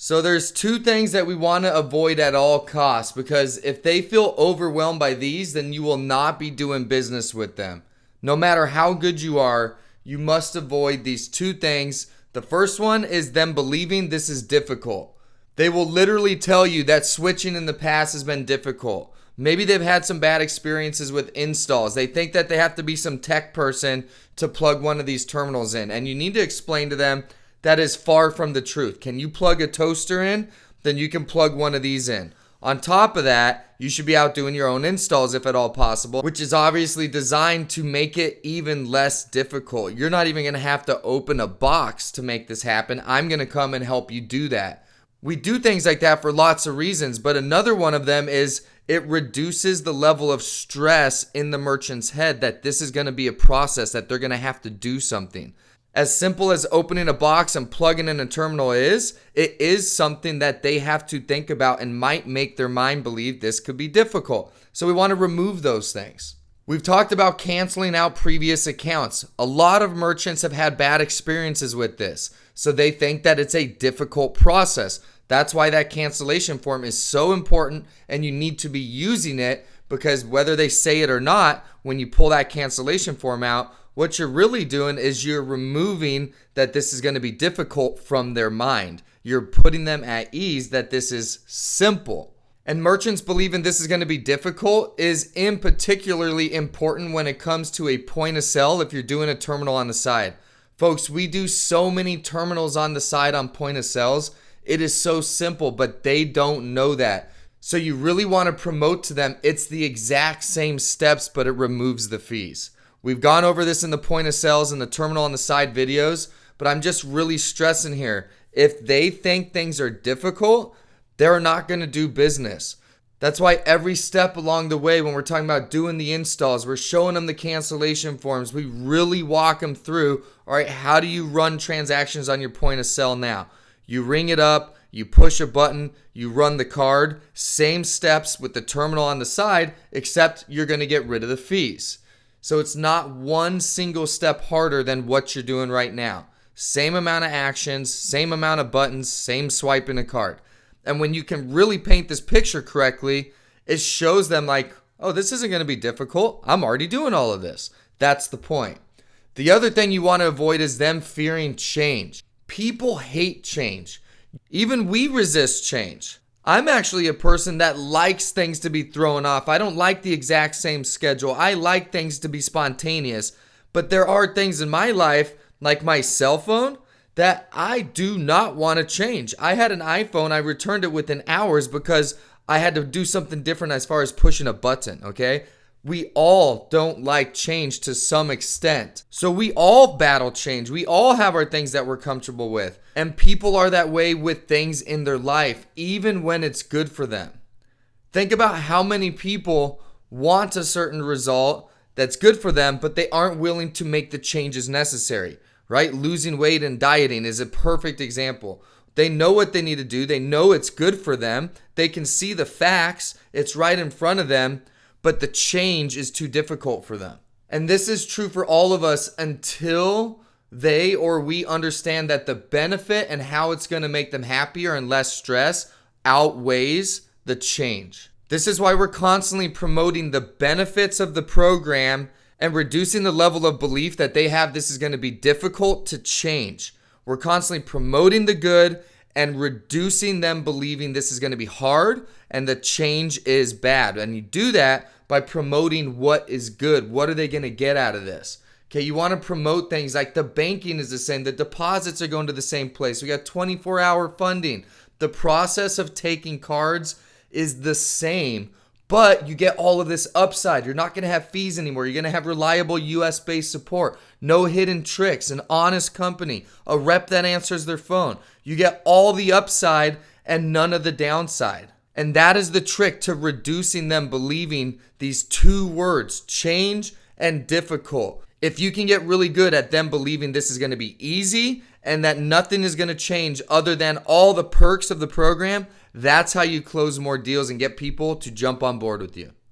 So there's two things that we want to avoid at all costs, because if they feel overwhelmed by these, then you will not be doing business with them. No matter how good you are, you must avoid these two things. The first one is them believing this is difficult. They will literally tell you that switching in the past has been difficult. Maybe they've had some bad experiences with installs. They think that they have to be some tech person to plug one of these terminals in. And you need to explain to them that is far from the truth. Can you plug a toaster in? Then you can plug one of these in. On top of that, you should be out doing your own installs if at all possible, which is obviously designed to make it even less difficult. You're not even going to have to open a box to make this happen. I'm going to come and help you do that. We do things like that for lots of reasons, but another one of them is it reduces the level of stress in the merchant's head that this is going to be a process, that they're going to have to do something. As simple as opening a box and plugging in a terminal is, it is something that they have to think about and might make their mind believe this could be difficult. So we want to remove those things. We've talked about canceling out previous accounts. A lot of merchants have had bad experiences with this, so they think that it's a difficult process. That's why that cancellation form is so important, and you need to be using it, because whether they say it or not, when you pull that cancellation form out, what you're really doing is you're removing that this is going to be difficult from their mind. You're putting them at ease that this is simple. And merchants believing this is going to be difficult is in particularly important when it comes to a point of sale if you're doing a terminal on the side. Folks, we do so many terminals on the side on point of sales. It is so simple, but they don't know that. So you really want to promote to them it's the exact same steps, but it removes the fees. We've gone over this in the point of sales and the terminal on the side videos, but I'm just really stressing here. If they think things are difficult, they're not going to do business. That's why every step along the way, when we're talking about doing the installs, we're showing them the cancellation forms. We really walk them through, all right, how do you run transactions on your point of sale now? You ring it up, you push a button, you run the card. Same steps with the terminal on the side, except you're going to get rid of the fees. So it's not one single step harder than what you're doing right now. Same amount of actions, same amount of buttons, same swipe in a card. And when you can really paint this picture correctly, it shows them like, oh, this isn't going to be difficult. I'm already doing all of this. That's the point. The other thing you want to avoid is them fearing change. People hate change. Even we resist change. I'm actually a person that likes things to be thrown off. I don't like the exact same schedule. I like things to be spontaneous. But there are things in my life, like my cell phone, that I do not want to change. I had an iPhone. I returned it within hours because I had to do something different as far as pushing a button, okay? We all don't like change to some extent. So we all battle change. We all have our things that we're comfortable with. And people are that way with things in their life, even when it's good for them. Think about how many people want a certain result that's good for them, but they aren't willing to make the changes necessary, right? Losing weight and dieting is a perfect example. They know what they need to do. They know it's good for them. They can see the facts. It's right in front of them. But the change is too difficult for them. And this is true for all of us until they or we understand that the benefit and how it's going to make them happier and less stress outweighs the change. This is why we're constantly promoting the benefits of the program and reducing the level of belief that they have this is going to be difficult to change. We're constantly promoting the good and reducing them believing this is going to be hard and the change is bad. And you do that by promoting what is good. What are they going to get out of this? Okay, you want to promote things like the banking is the same. The deposits are going to the same place. We got 24-hour funding. The process of taking cards is the same, but you get all of this upside. You're not going to have fees anymore. You're going to have reliable US-based support, no hidden tricks, an honest company, a rep that answers their phone. You get all the upside and none of the downside. And that is the trick to reducing them believing these two words, change and difficult. If you can get really good at them believing this is going to be easy and that nothing is going to change other than all the perks of the program, that's how you close more deals and get people to jump on board with you.